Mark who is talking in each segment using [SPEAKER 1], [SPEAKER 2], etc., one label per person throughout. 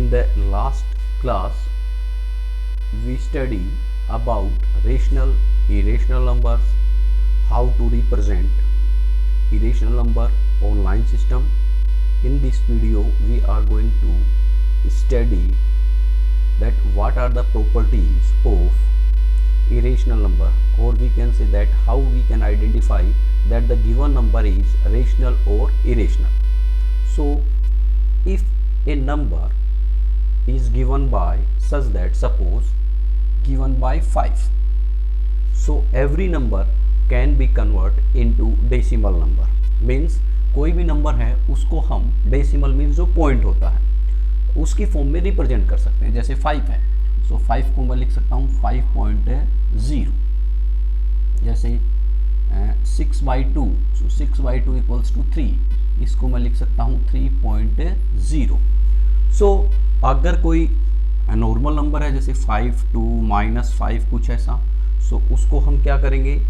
[SPEAKER 1] In the last class, we study about rational, irrational numbers, how to represent irrational number on line system. In this video, we are going to study that what are the properties of irrational number, or we can say that how we can identify that the given number is rational or irrational. So if a number is given by such that, suppose given by 5, so every number can be convert into decimal number. Means कोई भी number है उसको हम decimal means जो point होता है उसकी form में रिप्रेजेंट कर सकते हैं. जैसे 5 है, सो 5 को मैं लिख सकता हूँ 5.0. जैसे 6/2, सो 6/2 इक्वल्स टू 3, इसको मैं लिख सकता हूँ 3.0. सो अगर कोई नॉर्मल नंबर है जैसे 5 2 -5 कुछ ऐसा, सो उसको हम क्या करेंगे,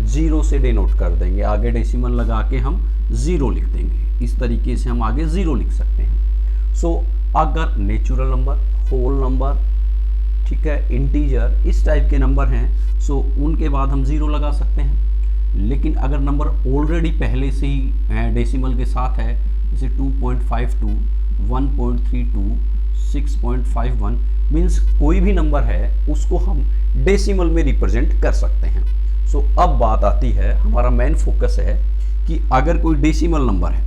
[SPEAKER 1] 0 से डिनोट कर देंगे, आगे डेसिमल लगा के हम 0 लिख देंगे. इस तरीके से हम आगे 0 लिख सकते हैं. सो अगर नेचुरल नंबर, होल नंबर, ठीक है, इंटीजर, इस टाइप के नंबर हैं, सो उनके बाद हम 0 लगा सकते हैं. लेकिन अगर नंबर ऑलरेडी पहले से ही डेसिमल के साथ है, जैसे 2.52, 1.32, 6.51, मीन्स कोई भी नंबर है उसको हम डेसिमल में रिप्रेजेंट कर सकते हैं. सो अब बात आती है, हमारा मेन फोकस है कि अगर कोई डेसिमल नंबर है,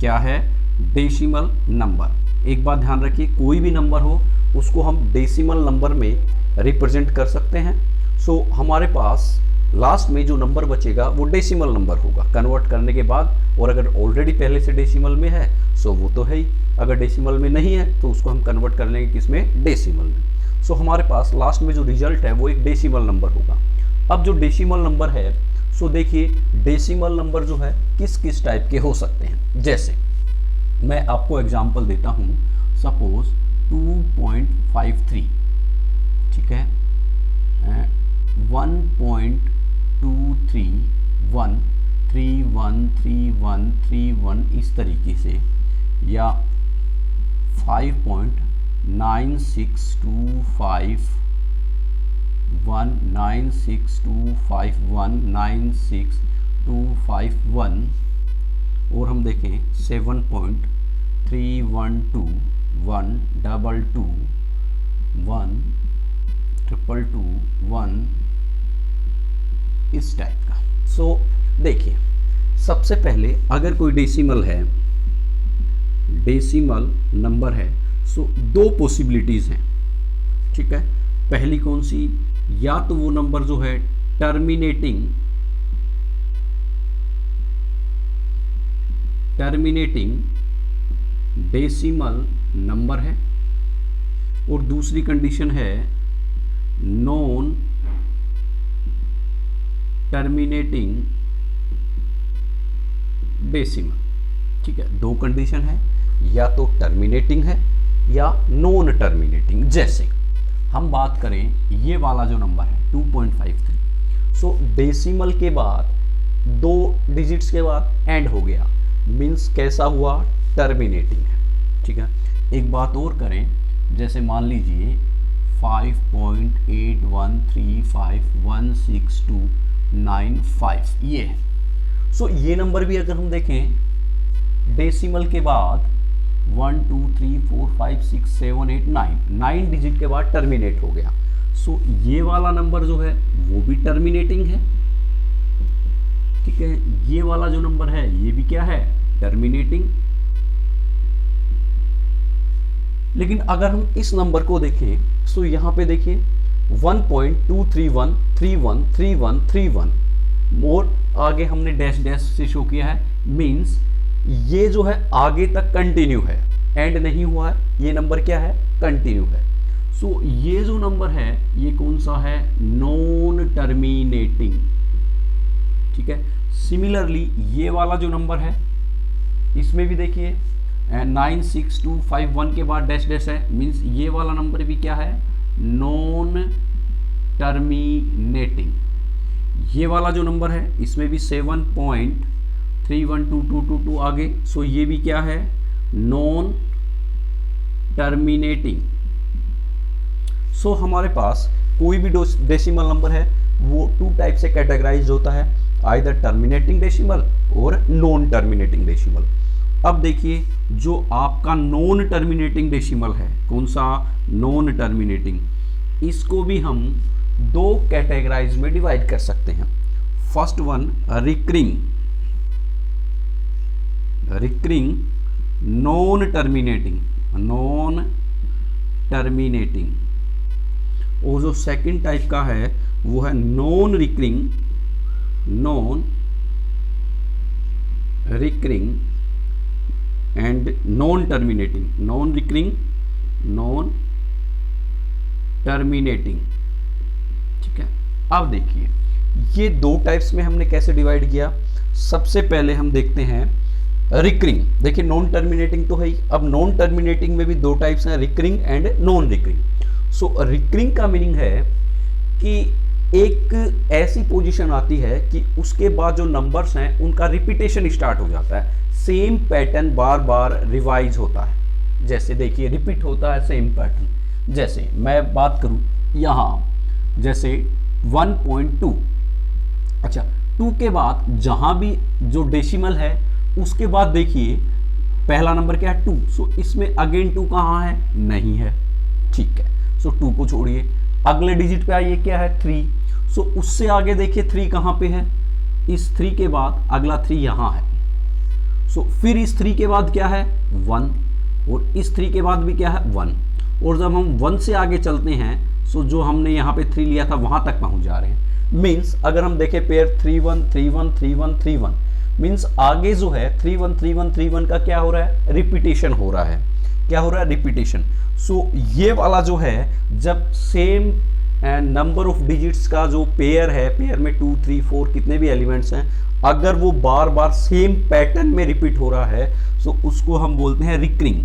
[SPEAKER 1] क्या है, डेसिमल नंबर. एक बात ध्यान रखिए, कोई भी नंबर हो उसको हम डेसिमल नंबर में रिप्रेजेंट कर सकते हैं. सो हमारे पास लास्ट में जो नंबर बचेगा वो डेसिमल नंबर होगा कन्वर्ट करने के बाद. और अगर ऑलरेडी पहले से डेसिमल में है सो वो तो है ही, अगर डेसिमल में नहीं है तो उसको हम कन्वर्ट कर लेंगे किसमें, डेसिमल में. सो हमारे पास लास्ट में जो रिजल्ट है वो एक डेसिमल नंबर होगा. अब जो डेसिमल नंबर है, सो देखिए डेसिमल नंबर जो है किस किस टाइप के हो सकते हैं. जैसे मैं आपको एग्जांपल देता हूँ, सपोज 2.53, ठीक है, 1.231, 313131 इस तरीके से, या 5.96251962519625196251, और हम देखें 7.31221221 इस टाइप का. सो देखिए, सबसे पहले अगर कोई डेसिमल है, डेसिमल नंबर है, सो दो पॉसिबिलिटीज़ हैं, ठीक है. पहली कौन सी, या तो वो नंबर जो है टर्मिनेटिंग डेसिमल नंबर है, और दूसरी कंडीशन है नॉन टर्मिनेटिंग डेसिमल. ठीक है, दो कंडीशन है, या तो टर्मिनेटिंग है या नॉन टर्मिनेटिंग. जैसे हम बात करें ये वाला जो नंबर है 2.53, सो डेसिमल के बाद 2 डिजिट्स के बाद एंड हो गया, मीन्स कैसा हुआ, टर्मिनेटिंग है. ठीक है, एक बात और करें, जैसे मान लीजिए 5.81351629 ये है. सो ये नंबर भी अगर हम देखें डेसिमल के बाद 1 2 3 4 5 6 7 8 9 डिजिट के बाद टर्मिनेट हो गया. सो ये वाला नंबर जो है वो भी टर्मिनेटिंग है. ठीक है, ये वाला जो नंबर है ये भी क्या है, टर्मिनेटिंग. लेकिन अगर हम इस नंबर को देखें, सो यहाँ पे देखिए 1.231313131 और आगे हमने डैश डैश से शो किया है, मीन्स ये जो है आगे तक कंटिन्यू है, एंड नहीं हुआ है. ये नंबर क्या है, कंटिन्यू है. सो ये जो नंबर है ये कौन सा है, नॉन टर्मिनेटिंग. ठीक है, सिमिलरली ये वाला जो नंबर है इसमें भी देखिए 96251 के बाद डैश डैश है, मीन्स ये वाला नंबर भी क्या है, नॉन टर्मिनेटिंग. ये वाला जो नंबर है इसमें भी 7.312222 आगे, सो ये भी क्या है, नॉन टर्मिनेटिंग। सो हमारे पास कोई भी डेसिमल नंबर है वो टू टाइप से कैटेगराइज होता है, आइदर टर्मिनेटिंग डेसिमल और नॉन टर्मिनेटिंग डेसिमल। अब देखिए जो आपका नॉन टर्मिनेटिंग डेसिमल है, कौन सा, नॉन टर्मिनेटिंग, इसको भी हम दो कैटेगराइज में डिवाइड कर सकते हैं। First one recurring, recurring non terminating, non terminating, और जो सेकंड टाइप का है वो है non recurring, non recurring and non terminating, non recurring, non terminating. ठीक है, अब देखिए ये दो टाइप्स में हमने कैसे डिवाइड किया। सबसे पहले हम देखते हैं रिकरिंग। देखिए नॉन टर्मिनेटिंग तो है ही, अब नॉन टर्मिनेटिंग में भी दो टाइप्स हैं, recurring and non recurring. So recurring का मीनिंग है कि एक ऐसी पोजीशन आती है कि उसके बाद जो नंबर्स हैं उनका रिपीटेशन स्टार्ट हो जाता है, सेम पैटर्न बार बार रिवाइज होता है। जैसे देखिए रिपीट होता है सेम पैटर्न। जैसे मैं बात करूं यहाँ, जैसे 1.2, अच्छा 2 के बाद जहां भी जो डेसिमल है उसके बाद देखिए पहला नंबर क्या है 2, सो इसमें अगेन 2 कहाँ है, नहीं है। ठीक है, सो 2 को छोड़िए, अगले डिजिट पे आइए क्या है 3, सो उससे आगे देखिए 3 कहाँ पे है, इस 3 के बाद अगला 3 यहाँ है। सो फिर इस 3 के बाद क्या है 1, और इस 3 के बाद भी क्या है 1, और जब हम 1 से आगे चलते हैं सो जो हमने यहाँ पे 3 लिया था वहां तक पहुंच जा रहे हैं। मीन्स अगर हम देखें पेयर 3 1 3 1 3 1 3 1, मीन्स आगे जो है 3 1 3 1 3 1 का क्या हो रहा है, रिपीटेशन हो रहा है। क्या हो रहा है, रिपीटेशन। सो ये वाला जो है जब सेम नंबर ऑफ डिजिट्स का जो पेयर है, पेयर में 2 3 4 कितने भी एलिमेंट्स हैं, अगर वो बार बार सेम पैटर्न में रिपीट हो रहा है सो उसको हम बोलते हैं रिकरिंग।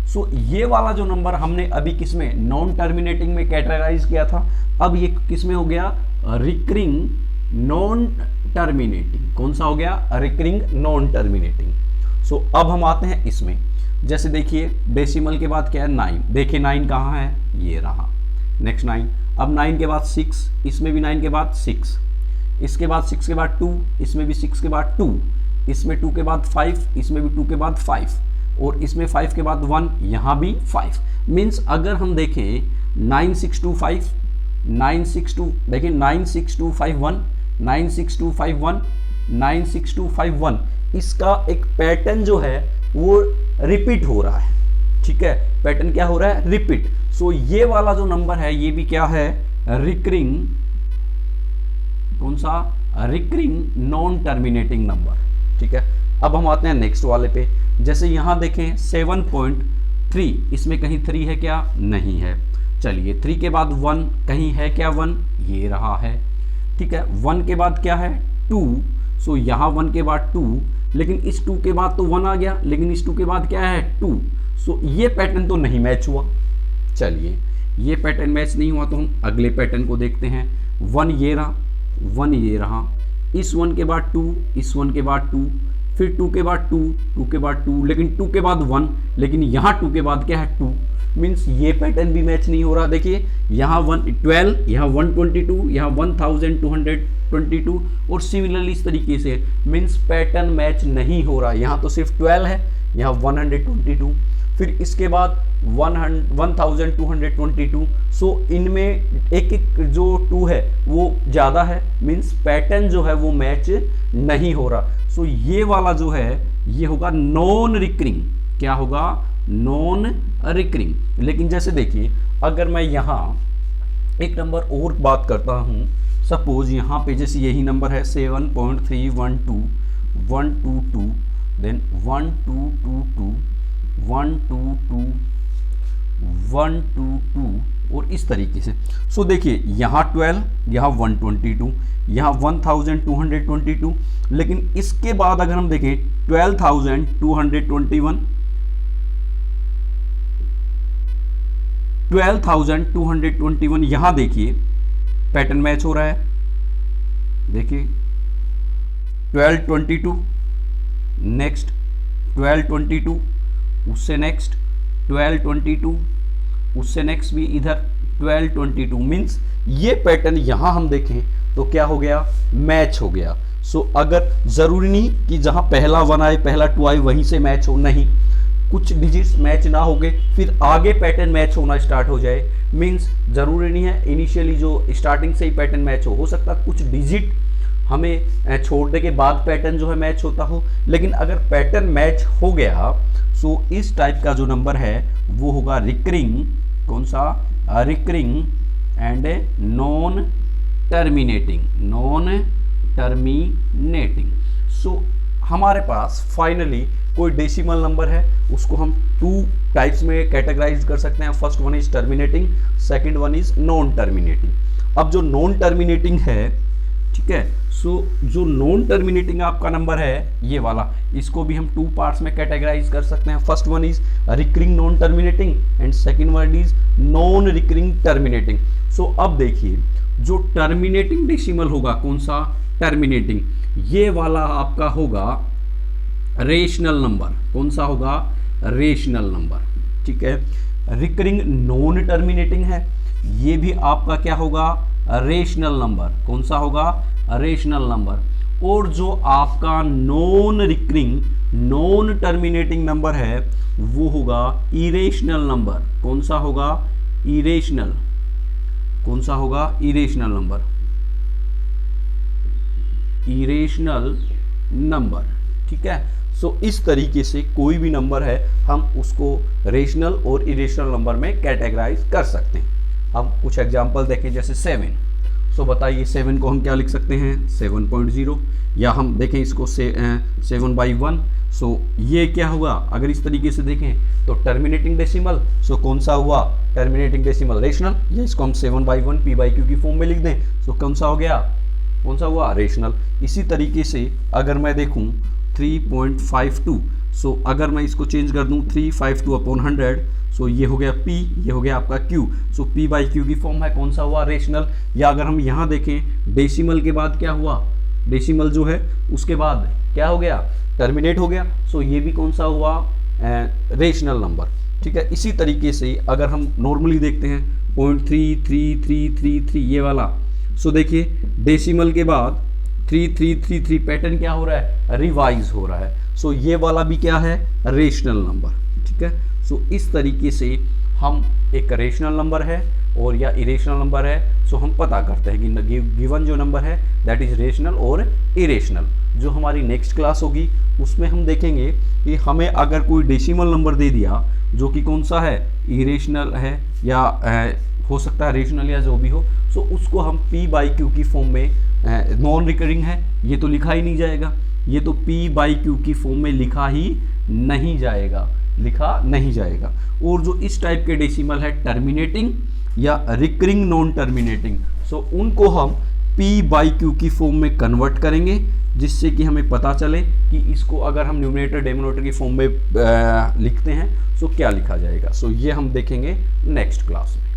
[SPEAKER 1] सो ये वाला जो नंबर हमने अभी किसमें, नॉन टर्मिनेटिंग में कैटेगराइज किया था, अब ये किसमें हो गया, रिकरिंग नॉन टर्मिनेटिंग। कौन सा हो गया, रिकरिंग नॉन टर्मिनेटिंग। सो अब हम आते हैं इसमें, जैसे देखिए डेसिमल के बाद क्या है 9, देखिए 9 कहाँ है, ये रहा, नेक्स्ट 9, अब 9 के बाद 6, इसमें भी 9 के बाद 6, इसके बाद 6 के बाद 2, इसमें भी 6 के बाद 2, इसमें 2 के बाद 5, इसमें भी 2 के बाद 5, और इसमें 5 के बाद 1, यहाँ भी 5। मीन्स अगर हम देखें 9625, 962, देखिए 96251, 96251, 96251, इसका एक पैटर्न जो है वो रिपीट हो रहा है। ठीक है, पैटर्न क्या हो रहा है, रिपीट। सो ये वाला जो नंबर है ये भी क्या है, रिकरिंग, कौन सा, रिकरिंग नॉन टर्मिनेटिंग नंबर। ठीक है, अब हम आते हैं नेक्स्ट वाले पे, जैसे यहां देखें 7.3, इसमें कहीं 3 है क्या, नहीं है। चलिए 3 के बाद 1, कहीं है क्या 1, ये रहा है। ठीक है, 1 के बाद क्या है 2, सो यहाँ 1 के बाद 2, लेकिन इस 2 के बाद तो 1 आ गया, लेकिन इस 2 के बाद क्या है 2, सो ये पैटर्न तो नहीं मैच हुआ। चलिए ये पैटर्न मैच नहीं हुआ तो हम अगले पैटर्न को देखते हैं। 1 ये रहा, 1 ये रहा, इस 1 के बाद 2, इस 1 के बाद 2, फिर 2 के बाद 2, 2 के बाद 2, लेकिन 2 के बाद 1, लेकिन यहाँ 2 के बाद क्या है 2। मीन्स ये पैटर्न भी मैच नहीं हो रहा। देखिए यहाँ 112, यहाँ 122, यहाँ 1222, और सिमिलरली इस तरीके से मीन्स पैटर्न मैच नहीं हो रहा। यहाँ तो सिर्फ 12 है, यहाँ 122, फिर इसके बाद 1222। सो इनमें एक एक जो 2 है वो ज़्यादा है, मीन्स पैटर्न जो है वो मैच नहीं हो रहा। सो ये वाला जो है ये होगा नॉन रिकरिंग। क्या होगा, नॉन रिकरिंग। लेकिन जैसे देखिए अगर मैं यहाँ एक नंबर और बात करता हूँ, सपोज यहाँ पे जैसे यही नंबर है 7.312, 122, देन 1222, 122, 122, और इस तरीके से। सो देखिए यहाँ 12, यहाँ 122, यहाँ 1222, लेकिन इसके बाद अगर हम देखें 12,221, 12,221, यहाँ देखिए पैटर्न मैच हो रहा है। देखिए 1222, नेक्स्ट 1222, उससे नेक्स्ट 12 22, उससे नेक्स्ट भी इधर 12 22, मीन्स ये पैटर्न यहाँ हम देखें तो क्या हो गया, मैच हो गया। सो अगर जरूरी नहीं कि जहां पहला 1 आए पहला 2 आए वहीं से मैच हो, नहीं, कुछ डिजिट्स मैच ना हो गए फिर आगे पैटर्न मैच होना स्टार्ट हो जाए, मीन्स जरूरी नहीं है इनिशियली जो स्टार्टिंग से ही पैटर्न मैच हो सकता कुछ डिजिट हमें छोड़ने के बाद पैटर्न जो है मैच होता हो, लेकिन अगर पैटर्न मैच हो गया सो इस टाइप का जो नंबर है वो होगा रिकरिंग, कौन सा, recurring and non terminating, non terminating. So हमारे पास फाइनली कोई डेसिमल नंबर है उसको हम 2 टाइप्स में कैटेगराइज कर सकते हैं। First one is terminating, second one is non terminating. अब जो नॉन टर्मिनेटिंग है, ठीक है, सो जो नॉन टर्मिनेटिंग आपका नंबर है ये वाला, इसको भी हम 2 पार्ट्स में कैटेगराइज कर सकते हैं। First one is recurring non terminating and second one is non recurring terminating. So अब देखिए जो टर्मिनेटिंग डेसिमल होगा, कौन सा, टर्मिनेटिंग, ये वाला आपका होगा रेशनल नंबर, कौन सा होगा, रेशनल नंबर, ठीक है। रिकरिंग नॉन टर्मिनेटिंग है, ये भी आपका क्या होगा, रेशनल नंबर, कौन सा होगा, रेशनल नंबर। और जो आपका non recurring non terminating number है वो होगा इरेशनल नंबर, कौन सा होगा, इरेशनल, कौन सा होगा, इरेशनल नंबर, इरेशनल नंबर, ठीक है। सो इस तरीके से कोई भी नंबर है हम उसको रेशनल और इरेशनल नंबर में कैटेगराइज कर सकते हैं। अब कुछ एग्जांपल देखें, जैसे 7। सो बताइए 7 को हम क्या लिख सकते हैं, 7.0, या हम देखें इसको 7/1। सो ये क्या हुआ, अगर इस तरीके से देखें तो टर्मिनेटिंग डेसिमल, सो कौन सा हुआ, टर्मिनेटिंग डेसिमल रेशनल, या इसको हम 7/1 p/q की फॉर्म में लिख दें, सो कौन सा हो गया, कौन सा हुआ, रेशनल। इसी तरीके से अगर मैं देखूं 3.52, सो अगर मैं इसको चेंज कर दूं 352/100, सो ये हो गया p, ये हो गया आपका q, सो p/q की फॉर्म है, कौन सा हुआ, रेशनल। या अगर हम यहाँ देखें डेसिमल के बाद क्या हुआ, डेसिमल जो है उसके बाद क्या हो गया, टर्मिनेट हो गया, सो ये भी कौन सा हुआ, रेशनल नंबर, ठीक है। इसी तरीके से अगर हम नॉर्मली देखते हैं 0.33333 ये वाला, सो देखिए डेसिमल के बाद 3333 पैटर्न क्या हो रहा है, रिवाइज हो रहा है, सो ये वाला भी क्या है, रेशनल नंबर, ठीक है। सो इस तरीके से हम एक रेशनल नंबर है और या इरेशनल नंबर है, सो हम पता करते हैं कि गिवन जो नंबर है दैट इज रेशनल और इरेशनल। जो हमारी नेक्स्ट क्लास होगी उसमें हम देखेंगे कि हमें अगर कोई डेसिमल नंबर दे दिया जो कि कौन सा है, इरेशनल है या हो सकता है रेशनल या जो भी हो, सो उसको हम p/q की फॉर्म में, नॉन रिकरिंग है ये तो लिखा ही नहीं जाएगा, ये तो p/q की फॉर्म में लिखा ही नहीं जाएगा, लिखा नहीं जाएगा। और जो इस टाइप के डेसिमल है टर्मिनेटिंग या रिकरिंग नॉन टर्मिनेटिंग, सो उनको हम p/q की फॉर्म में कन्वर्ट करेंगे, जिससे कि हमें पता चले कि इसको अगर हम न्यूमरेटर डिनोमिनेटर की फॉर्म में लिखते हैं सो क्या लिखा जाएगा। सो ये हम देखेंगे नेक्स्ट क्लास में।